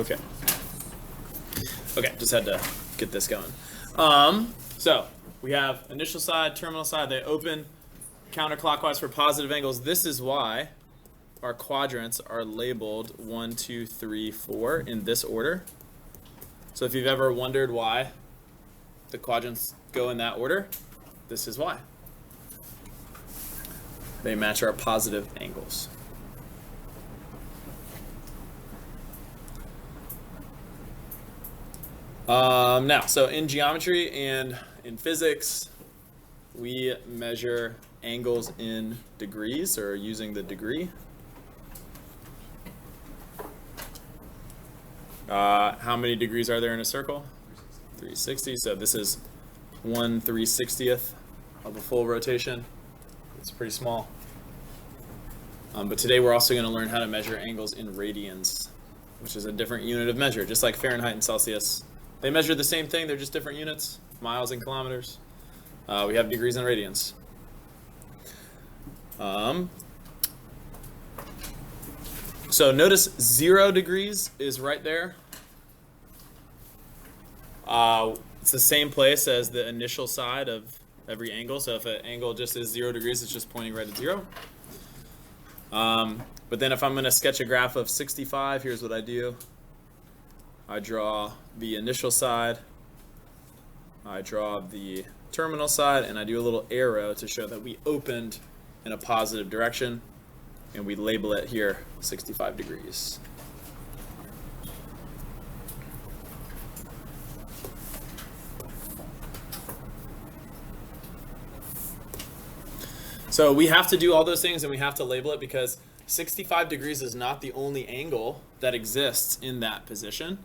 Okay. Okay, just had to get this going. So we have initial side, terminal side. They open counterclockwise for positive angles. This is why our quadrants are labeled 1, 2, 3, 4 in this order. So if you've ever wondered why the quadrants go in that order, this is why. They match our positive angles. Now, so in geometry and in physics, we measure angles in degrees, or using the degree. How many degrees are there in a circle? 360. So this is 1/360th of a full rotation. It's pretty small. But today we're also going to learn how to measure angles in radians, which is a different unit of measure, just like Fahrenheit and Celsius. They measure the same thing, they're just different units, miles and kilometers. We have degrees and radians. So notice 0 degrees is right there. It's the same place as the initial side of every angle. So if an angle just is 0 degrees, it's just pointing right at 0. But then if I'm going to sketch a graph of 65, here's what I do. I draw the initial side, I draw the terminal side, and I do a little arrow to show that we opened in a positive direction, and we label it here 65 degrees. So we have to do all those things and we have to label it because 65 degrees is not the only angle that exists in that position.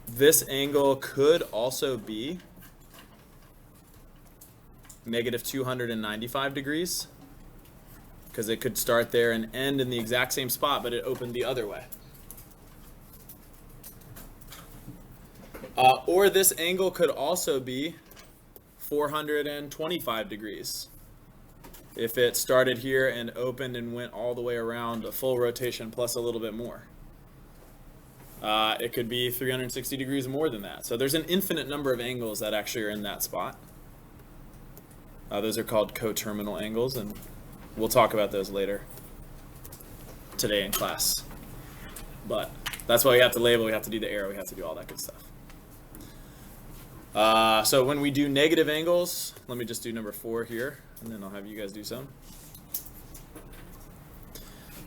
This angle could also be negative 295 degrees because it could start there and end in the exact same spot, but it opened the other way. Or this angle could also be 425 degrees. If it started here and opened and went all the way around a full rotation plus a little bit more. It could be 360 degrees more than that. So there's an infinite number of angles that actually are in that spot. Those are called coterminal angles, and we'll talk about those later today in class. But that's why we have to label, we have to do the arrow, we have to do all that good stuff. So when we do negative angles, let me just do number 4 here, and then I'll have you guys do some.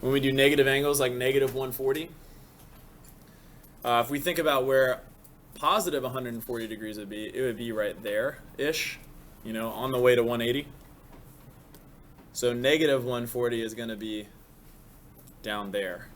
When we do negative angles like negative 140, if we think about where positive 140 degrees would be, it would be right there-ish, you know, on the way to 180. So negative 140 is going to be down there.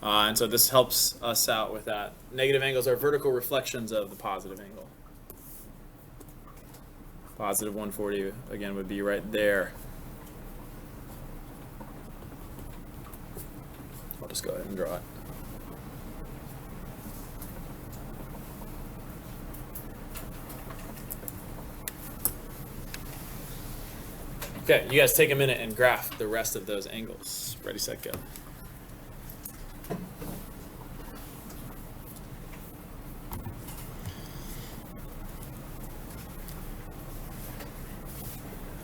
And so this helps us out with that. Negative angles are vertical reflections of the positive angle. Positive 140, again, would be right there. I'll just go ahead and draw it. Okay, you guys take a minute and graph the rest of those angles. Ready, set, go.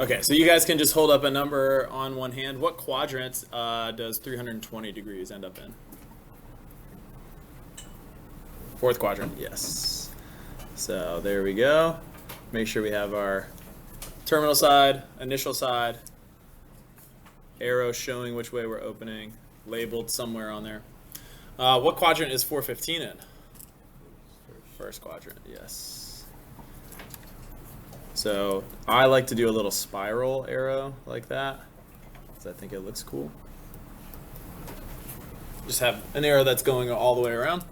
Okay, so you guys can just hold up a number on one hand. What quadrant does 320 degrees end up in? Fourth quadrant, yes. So there we go. Make sure we have our terminal side, initial side, arrow showing which way we're opening, labeled somewhere on there. What quadrant is 415 in? First quadrant, yes. So I like to do a little spiral arrow like that because I think it looks cool. Just have an arrow that's going all the way around.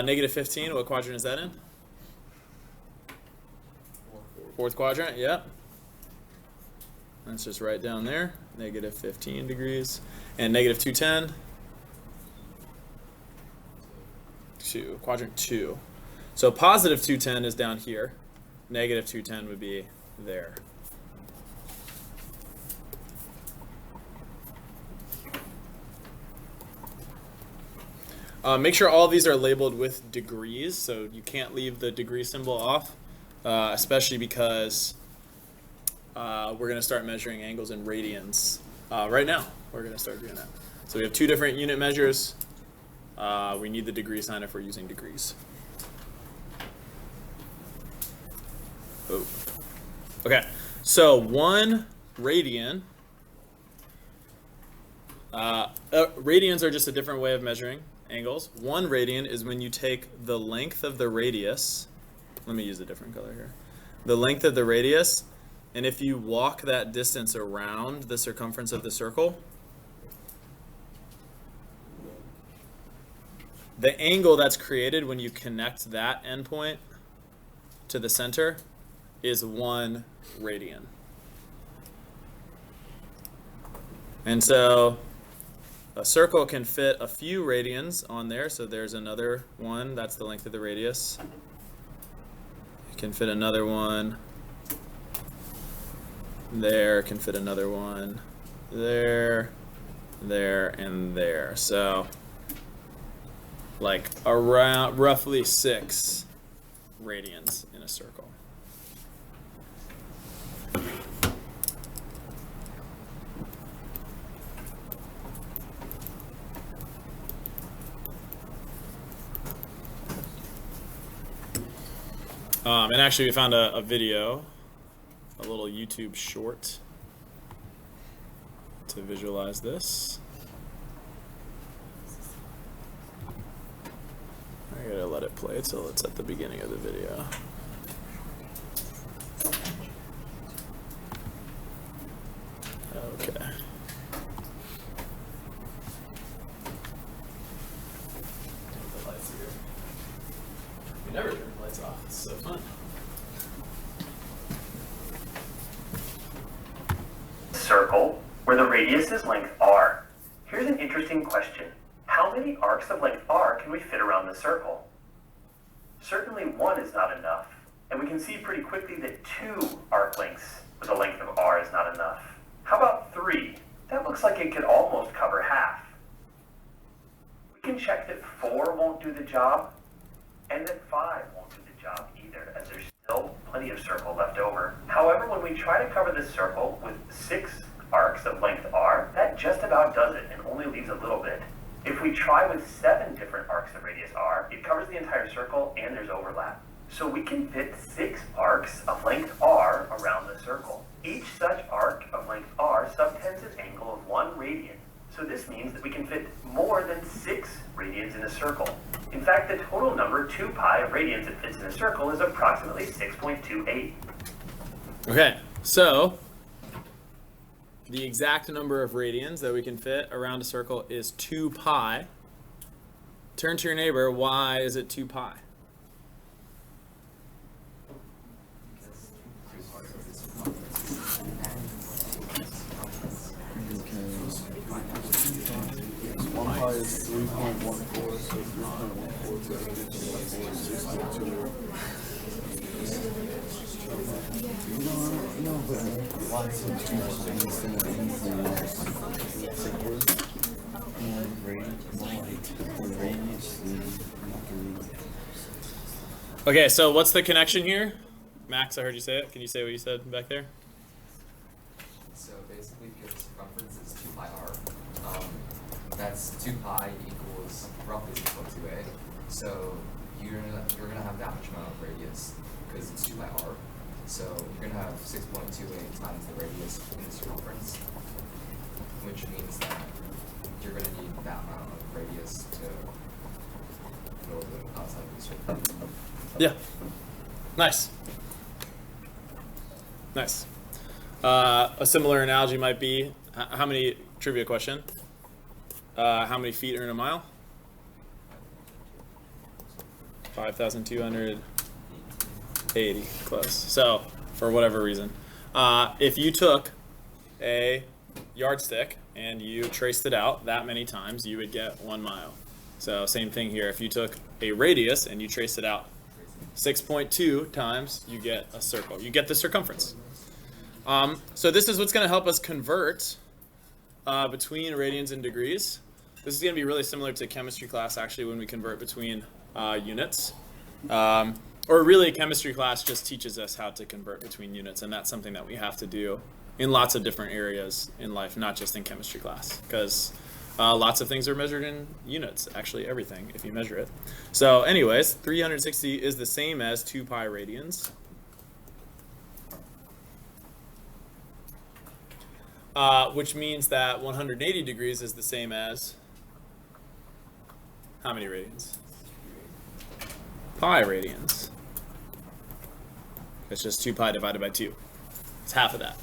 Negative 15, what quadrant is that in? Fourth quadrant, yeah. That's just right down there, negative 15 degrees. And negative 210, 2, quadrant 2. So positive 210 is down here. Negative 210 would be there. Make sure all of these are labeled with degrees, so you can't leave the degree symbol off, especially because we're going to start measuring angles in radians right now. We're going to start doing that. So we have two different unit measures. We need the degree sign if we're using degrees. Oh. Okay, so 1 radian. Radians are just a different way of measuring angles. 1 radian is when you take the length of the radius. Let me use a different color here. The length of the radius, and if you walk that distance around the circumference of the circle, the angle that's created when you connect that endpoint to the center is 1 radian. And so a circle can fit a few radians on there, so there's another one, that's the length of the radius. You can fit another one there, can fit another one there, there, and there. So like around roughly 6 radians in a circle. And actually we found a video, a little YouTube short to visualize this. I gotta let it play till it's at the beginning of the video. Okay. The lights here. We never turn the lights off. It's so fun. Circle where the radius is length r. Here's an interesting question. How many arcs of length r can we fit around the circle? Certainly 1 is not enough, and we can see pretty quickly that 2 arc lengths with a length of r is not enough. How about 3? That looks like it could almost cover half. We can check that 4 won't do the job, and that 5 won't do the job either, as there's still plenty of circle left over. However, when we try to cover this circle with 6 arcs of length r, that just about does it and only leaves a little bit. If we try with 7 different arcs of radius r, it covers the entire circle and there's overlap. So we can fit 6 arcs of length r around the circle. Each such arc of length r subtends an angle of 1 radian. So this means that we can fit more than 6 radians in a circle. In fact, the total number 2 pi of radians that fits in a circle is approximately 6.28. Okay, so the exact number of radians that we can fit around a circle is 2 pi. Turn to your neighbor, why is it 2 pi? One pi is 3.14, so 3.14 is 6.2. No, but lots of Okay, so what's the connection here? Max, I heard you say it. Can you say what you said back there? So basically, because the circumference is 2 pi r, that's 2 pi equals roughly 6.2a. So you're gonna have that much amount of radius because it's 2 pi r. So you're gonna have 6.28 times the radius in the circumference, which means that you're gonna need that amount of radius to go outside of the circle. Yeah. Nice. Nice. A similar analogy might be, how many, trivia question, how many feet are in a mile? 5,280, close. So, for whatever reason. If you took a yardstick and you traced it out that many times, you would get 1 mile. So same thing here. If you took a radius and you traced it out 6.2 times, you get a circle. You get the circumference. So this is what's going to help us convert between radians and degrees. This is going to be really similar to chemistry class, actually, when we convert between units. Or really, chemistry class just teaches us how to convert between units, and that's something that we have to do in lots of different areas in life, not just in chemistry class, because lots of things are measured in units, actually everything, if you measure it. So anyways, 360 is the same as 2 pi radians. Which means that 180 degrees is the same as how many radians? Pi radians. It's just 2 pi divided by 2. It's half of that.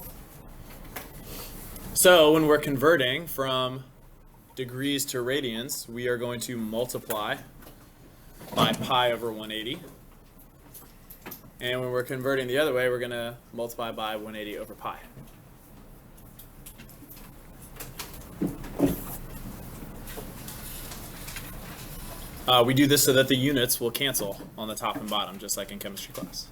So when we're converting from degrees to radians, we are going to multiply by pi over 180. And when we're converting the other way, we're going to multiply by 180 over pi. We do this so that the units will cancel on the top and bottom, just like in chemistry class.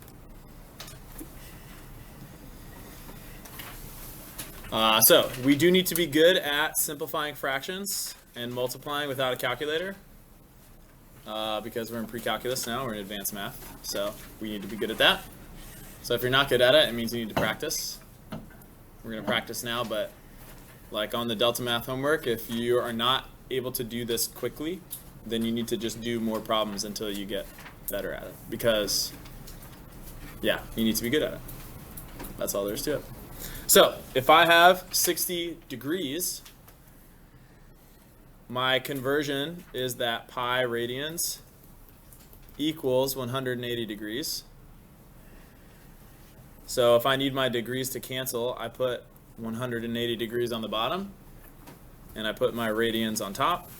So we do need to be good at simplifying fractions and multiplying without a calculator, because we're in pre-calculus now, we're in advanced math, so we need to be good at that. So if you're not good at it, it means you need to practice. We're going to practice now, but like on the Delta Math homework, if you are not able to do this quickly, then you need to just do more problems until you get better at it, because yeah, you need to be good at it. That's all there is to it. So if I have 60 degrees, my conversion is that pi radians equals 180 degrees. So if I need my degrees to cancel, I put 180 degrees on the bottom, and I put my radians on top.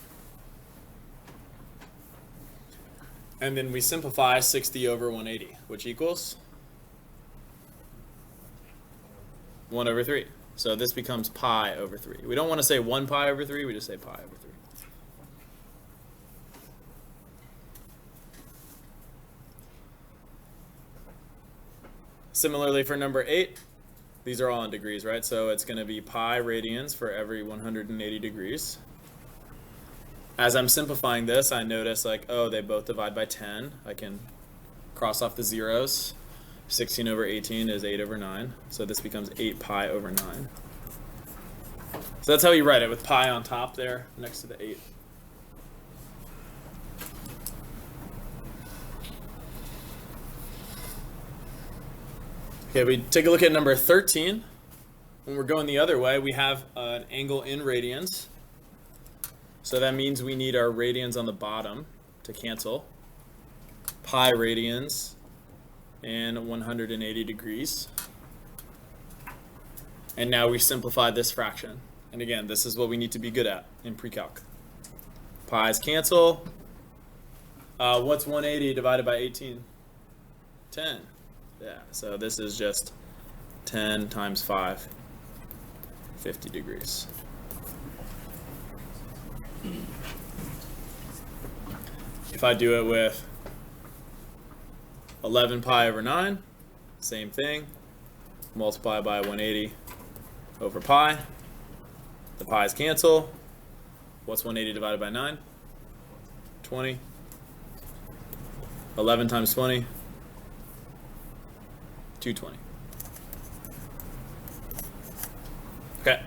And then we simplify 60 over 180, which equals 1 over 3. So this becomes pi over 3. We don't want to say 1 pi over 3, we just say pi over 3. Similarly for number 8, these are all in degrees, right? So it's going to be pi radians for every 180 degrees. As I'm simplifying this, I notice like, oh, they both divide by 10. I can cross off the zeros. 16 over 18 is 8 over 9. So this becomes 8 pi over 9. So that's how you write it, with pi on top there next to the 8. Okay, we take a look at number 13. When we're going the other way, we have an angle in radians. So that means we need our radians on the bottom to cancel. Pi radians and 180 degrees. And now we simplify this fraction. And again, this is what we need to be good at in pre-calc. Pi's cancel. What's 180 divided by 18? 10. Yeah, so this is just 10 times 5, 50 degrees. If I do it with 11 pi over 9, same thing. Multiply by 180 over pi. The pi's cancel. What's 180 divided by 9? 20. 11 times 20. 220. Okay.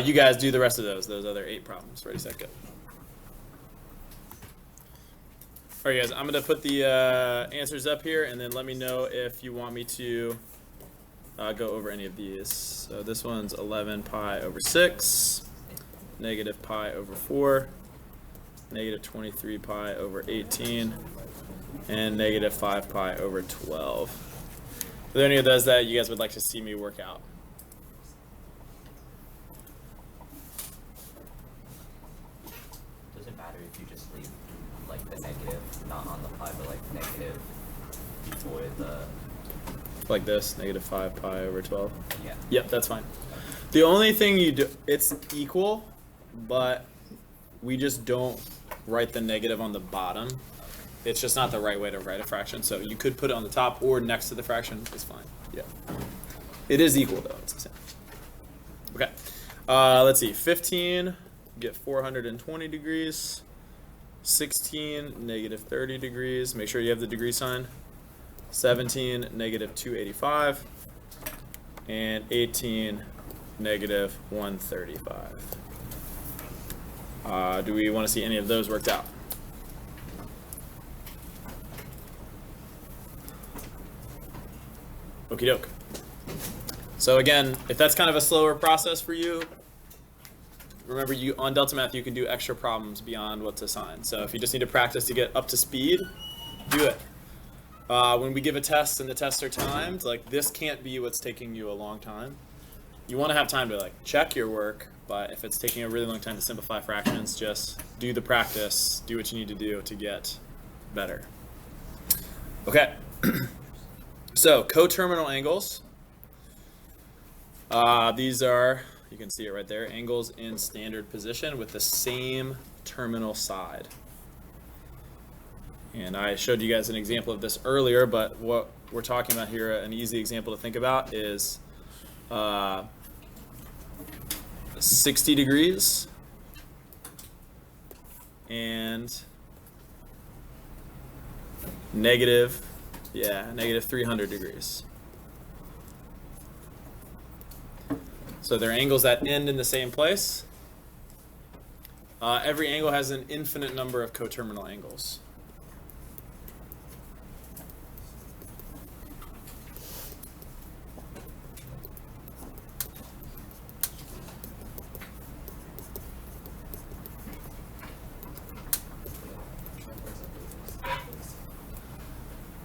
You guys do the rest of those other 8 problems. Ready, set, go. All right, guys, I'm going to put the answers up here, and then let me know if you want me to go over any of these. So this one's 11 pi over 6, negative pi over 4, negative 23 pi over 18, and negative 5 pi over 12. Are there any of those that you guys would like to see me work out? Does it matter if you just leave like the negative, not on the pi, but like negative before the... Like this, negative 5 pi over 12? Yeah. Yep, that's fine. The only thing you do, it's equal, but we just don't write the negative on the bottom. It's just not the right way to write a fraction. So you could put it on the top or next to the fraction. It's fine. Yeah. It is equal though. It's the same. Okay. Let's see. 15, get 420 degrees. 16, negative 30 degrees. Make sure you have the degree sign. 17, negative 285. And 18, negative 135. Do we want to see any of those worked out? Okie doke. So again, if that's kind of a slower process for you, remember you on Delta Math you can do extra problems beyond what's assigned. So if you just need to practice to get up to speed, do it. When we give a test and the tests are timed, like this can't be what's taking you a long time. You want to have time to like check your work, but if it's taking a really long time to simplify fractions, just do the practice, do what you need to do to get better. Okay. So coterminal angles. These are, you can see it right there, angles in standard position with the same terminal side. And I showed you guys an example of this earlier, but what we're talking about here, an easy example to think about is 60 degrees and negative 300 degrees. So they're angles that end in the same place. Every angle has an infinite number of coterminal angles.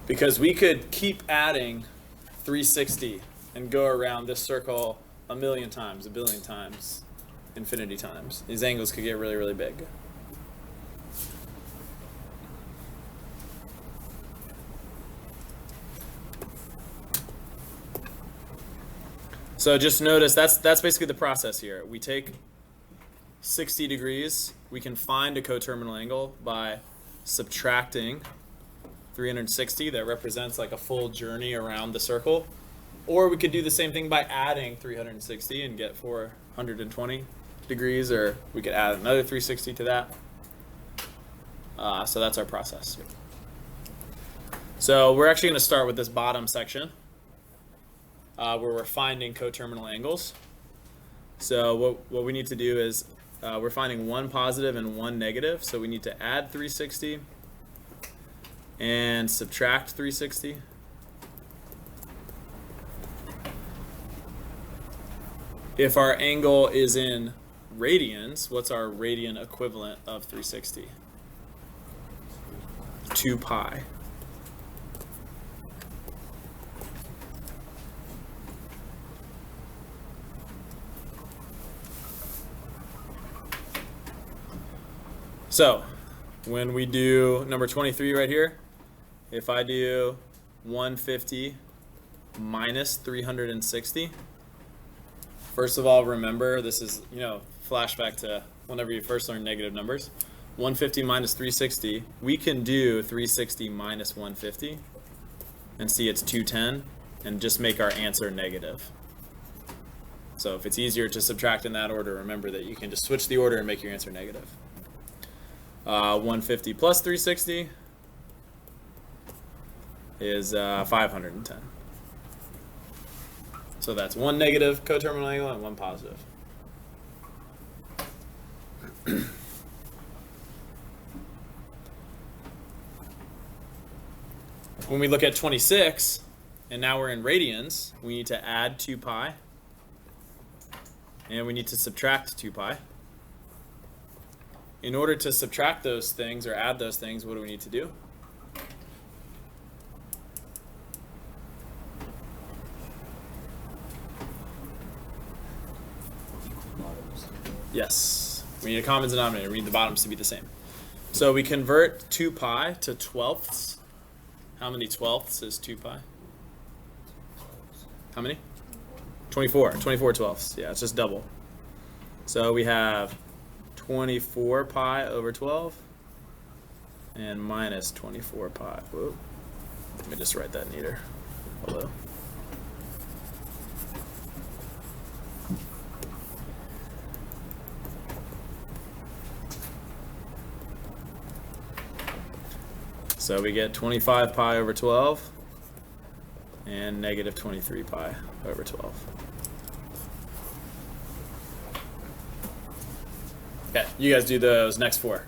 Because we could keep adding 360 and go around this circle a million times, a billion times, infinity times. These angles could get really, really big. So just notice that's basically the process here. We take 60 degrees, we can find a coterminal angle by subtracting 360, that represents like a full journey around the circle. Or we could do the same thing by adding 360 and get 420 degrees, or we could add another 360 to that. So that's our process. So we're actually going to start with this bottom section where we're finding coterminal angles. So what we need to do is we're finding one positive and one negative, so we need to add 360 and subtract 360. If our angle is in radians, what's our radian equivalent of 360? 2 pi. So when we do number 23 right here, if I do 150 minus 360, first of all, remember this is, flashback to whenever you first learn negative numbers. 150 minus 360, we can do 360 minus 150 and see it's 210 and just make our answer negative. So if it's easier to subtract in that order, remember that you can just switch the order and make your answer negative. 150 plus 360 is 510. So that's one negative coterminal angle and one positive. When we look at 26, and now we're in radians, we need to add 2 pi, and we need to subtract 2 pi. In order to subtract those things or add those things, what do we need to do? Yes, we need a common denominator. We need the bottoms to be the same. So we convert 2 pi to twelfths. How many twelfths is 2 pi? How many? 24 twelfths. Yeah, it's just double. So we have 24 pi over 12 and minus 24 pi. Whoa. Let me just write that neater. Hello. So we get 25 pi over 12 and negative 23 pi over 12. Okay, you guys do those next four.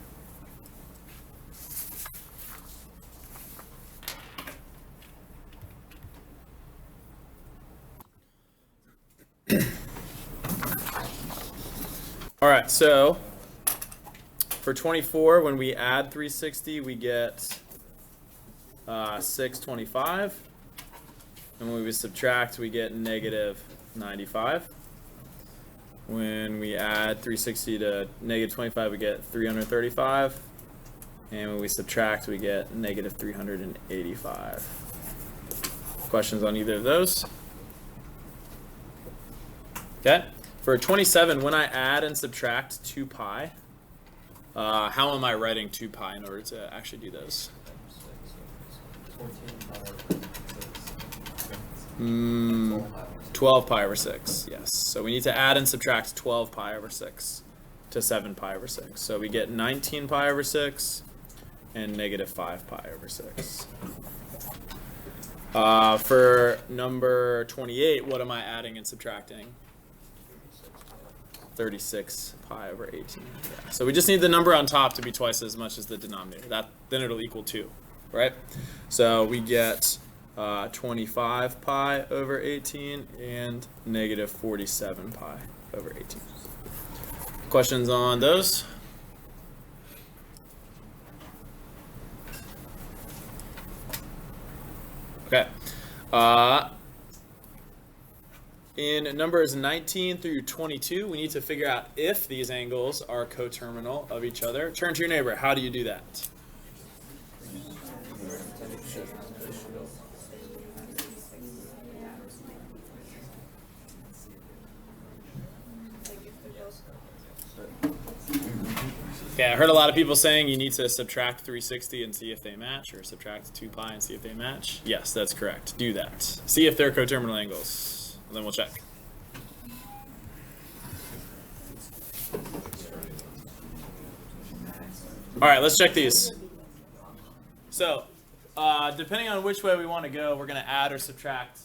All right, so for 24, when we add 360, we get 625. And when we subtract, we get negative 95. When we add 360 to negative 25, we get 335. And when we subtract, we get negative 385. Questions on either of those? Okay. For 27, when I add and subtract 2 pi, how am I writing 2 pi in order to actually do those? 12 pi over 6, yes. So we need to add and subtract 12 pi over 6 to 7 pi over 6. So we get 19 pi over 6 and negative 5 pi over 6. For number 28, what am I adding and subtracting? 36 pi over 18. Yeah. So we just need the number on top to be twice as much as the denominator. Then it'll equal 2, right? So we get 25 pi over 18 and negative 47 pi over 18. Questions on those? Okay. In numbers 19 through 22, we need to figure out if these angles are coterminal of each other. Turn to your neighbor. How do you do that? Okay, I heard a lot of people saying you need to subtract 360 and see if they match, or subtract 2 pi and see if they match. Yes, that's correct. Do that. See if they're coterminal angles. And then we'll check. All right, let's check these. So, depending on which way we want to go, we're going to add or subtract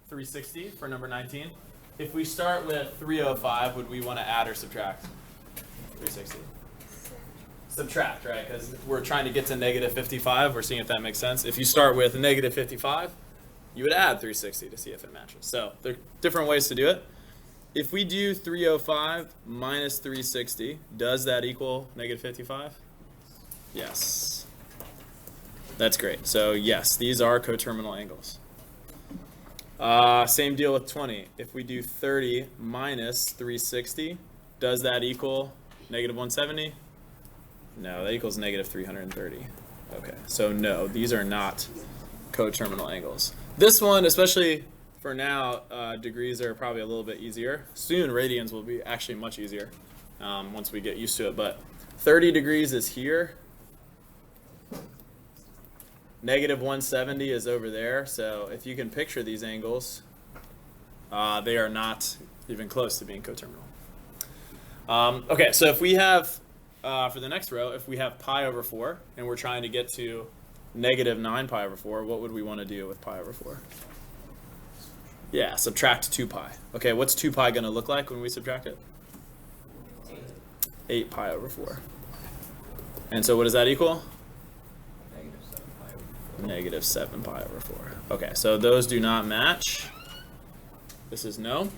360 for number 19. If we start with 305, would we want to add or subtract 360? Subtract, right? Because we're trying to get to negative 55. We're seeing if that makes sense. If you start with negative 55, you would add 360 to see if it matches. So there are different ways to do it. If we do 305 minus 360, does that equal negative 55? Yes. That's great. So yes, these are coterminal angles. Same deal with 20. If we do 30 minus 360, does that equal negative 170? No, that equals negative 330. Okay, so no, these are not coterminal angles. This one, especially for now, degrees are probably a little bit easier. Soon, radians will be actually much easier once we get used to it. But 30 degrees is here. Negative 170 is over there. So if you can picture these angles, they are not even close to being coterminal. Okay, so if we have, for the next row, if we have pi over 4 and we're trying to get to negative 9 pi over 4, what would we want to do with pi over 4? Yeah, subtract 2 pi. Okay, what's 2 pi going to look like when we subtract it? 8 pi over 4. And so what does that equal? Negative 7 pi over 4. Okay, so those do not match. This is no.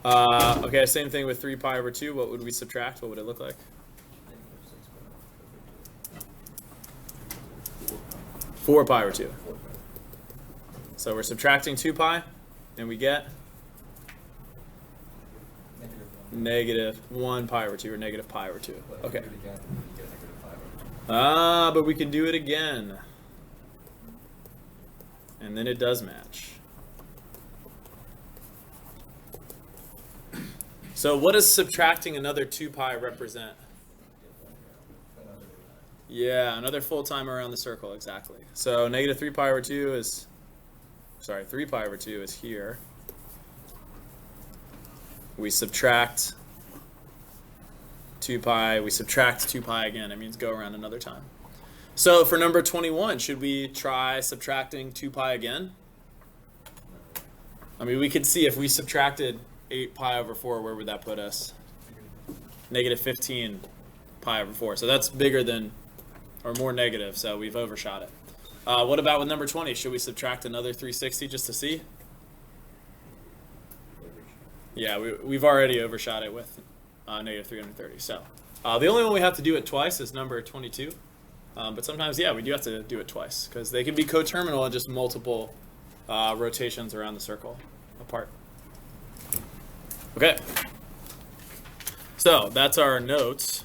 Okay, same thing with 3 pi over 2. What would we subtract? What would it look like? 4 pi over 2. So we're subtracting 2 pi, and we get negative 1 pi over 2, or negative pi over 2. Okay. But we can do it again. And then it does match. So what does subtracting another 2 pi represent? Yeah, another full time around the circle, exactly. So negative 3 pi over 2 is, sorry, 3 pi over 2 is here. We subtract 2 pi, we subtract 2 pi again. It means go around another time. So for number 21, should we try subtracting 2 pi again? I mean, we could see if we subtracted 8 pi over 4, where would that put us? Negative 15 pi over 4. So that's bigger than, or more negative, so we've overshot it. What about with number 20? Should we subtract another 360 just to see? Yeah, we've already overshot it with negative 330. So the only one we have to do it twice is number 22. But sometimes, yeah, we do have to do it twice because they can be coterminal and just multiple rotations around the circle apart. Okay. So that's our notes.